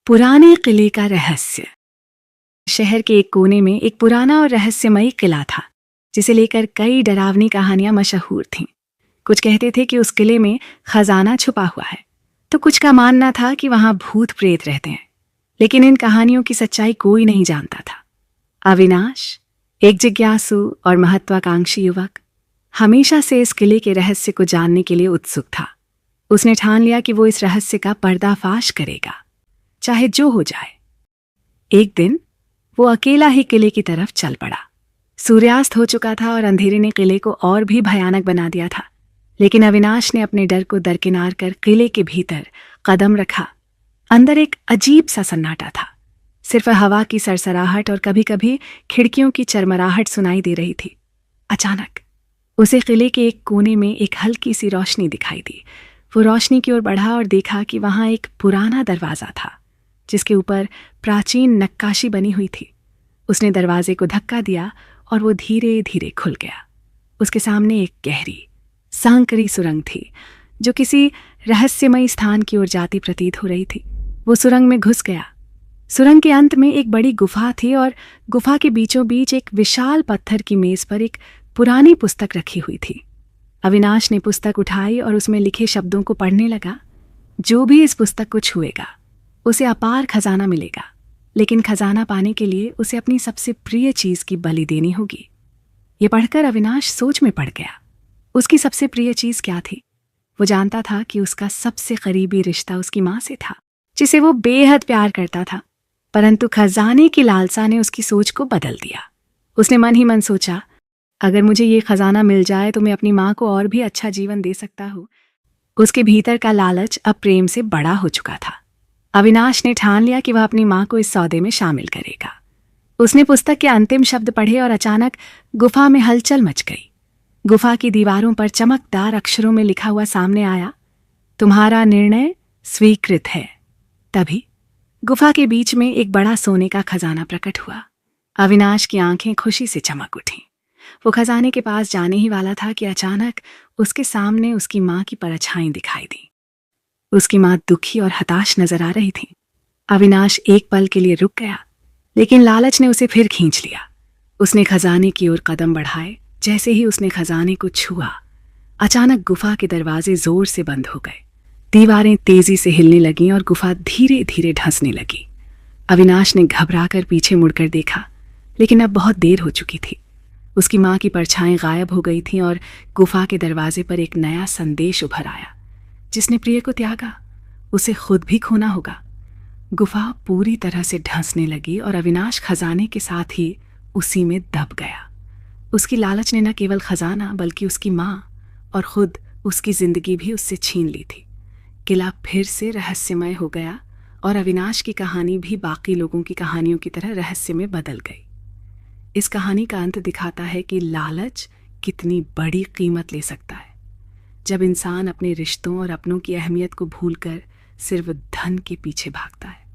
पुराने किले का रहस्य। शहर के एक कोने में एक पुराना और रहस्यमयी किला था, जिसे लेकर कई डरावनी कहानियां मशहूर थीं। कुछ कहते थे कि उस किले में खजाना छुपा हुआ है, तो कुछ का मानना था कि वहां भूत प्रेत रहते हैं। लेकिन इन कहानियों की सच्चाई कोई नहीं जानता था। अविनाश, एक जिज्ञासु और महत्वाकांक्षी युवक, हमेशा से इस किले के रहस्य को जानने के लिए उत्सुक था। उसने ठान लिया कि वो इस रहस्य का पर्दाफाश करेगा, चाहे जो हो जाए। एक दिन वो अकेला ही किले की तरफ चल पड़ा। सूर्यास्त हो चुका था और अंधेरे ने किले को और भी भयानक बना दिया था। लेकिन अविनाश ने अपने डर को दरकिनार कर किले के भीतर कदम रखा। अंदर एक अजीब सा सन्नाटा था। सिर्फ हवा की सरसराहट और कभी कभी खिड़कियों की चरमराहट सुनाई दे रही थी। अचानक उसे किले के एक कोने में एक हल्की सी रोशनी दिखाई दी। वो रोशनी की ओर बढ़ा और देखा कि वहां एक पुराना दरवाजा था, जिसके ऊपर प्राचीन नक्काशी बनी हुई थी। उसने दरवाजे को धक्का दिया और वो धीरे धीरे खुल गया। उसके सामने एक गहरी सांकरी सुरंग थी, जो किसी रहस्यमयी स्थान की ओर जाती प्रतीत हो रही थी। वो सुरंग में घुस गया। सुरंग के अंत में एक बड़ी गुफा थी और गुफा के बीचों बीच एक विशाल पत्थर की मेज पर एक पुरानी पुस्तक रखी हुई थी। अविनाश ने पुस्तक उठाई और उसमें लिखे शब्दों को पढ़ने लगा। जो भी इस पुस्तक को छुएगा उसे अपार खजाना मिलेगा, लेकिन खजाना पाने के लिए उसे अपनी सबसे प्रिय चीज की बलि देनी होगी। ये पढ़कर अविनाश सोच में पड़ गया। उसकी सबसे प्रिय चीज क्या थी? वो जानता था कि उसका सबसे करीबी रिश्ता उसकी माँ से था, जिसे वो बेहद प्यार करता था। परंतु खजाने की लालसा ने उसकी सोच को बदल दिया। उसने मन ही मन सोचा, अगर मुझे ये खजाना मिल जाए तो मैं अपनी माँ को और भी अच्छा जीवन दे सकता हूँ। उसके भीतर का लालच अब प्रेम से बड़ा हो चुका था। अविनाश ने ठान लिया कि वह अपनी माँ को इस सौदे में शामिल करेगा। उसने पुस्तक के अंतिम शब्द पढ़े और अचानक गुफा में हलचल मच गई। गुफा की दीवारों पर चमकदार अक्षरों में लिखा हुआ सामने आया, तुम्हारा निर्णय स्वीकृत है। तभी गुफा के बीच में एक बड़ा सोने का खजाना प्रकट हुआ। अविनाश की आंखें खुशी से चमक उठीं। वो खजाने के पास जाने ही वाला था कि अचानक उसके सामने उसकी माँ की परछाई दिखाई दी। उसकी माँ दुखी और हताश नजर आ रही थी। अविनाश एक पल के लिए रुक गया, लेकिन लालच ने उसे फिर खींच लिया। उसने खजाने की ओर कदम बढ़ाए। जैसे ही उसने खजाने को छुआ, अचानक गुफा के दरवाजे जोर से बंद हो गए। दीवारें तेजी से हिलने लगीं और गुफा धीरे धीरे धंसने लगी। अविनाश ने घबराकर पीछे मुड़कर देखा, लेकिन अब बहुत देर हो चुकी थी। उसकी माँ की परछाएं गायब हो गई थीं और गुफा के दरवाजे पर एक नया संदेश उभर आया, जिसने प्रिय को त्यागा उसे खुद भी खोना होगा। गुफा पूरी तरह से ढंसने लगी और अविनाश खजाने के साथ ही उसी में दब गया। उसकी लालच ने न केवल खजाना बल्कि उसकी माँ और खुद उसकी जिंदगी भी उससे छीन ली थी। किला फिर से रहस्यमय हो गया और अविनाश की कहानी भी बाकी लोगों की कहानियों की तरह रहस्य में बदल गई। इस कहानी का अंत दिखाता है कि लालच कितनी बड़ी कीमत ले सकता है, जब इंसान अपने रिश्तों और अपनों की अहमियत को भूलकर सिर्फ धन के पीछे भागता है।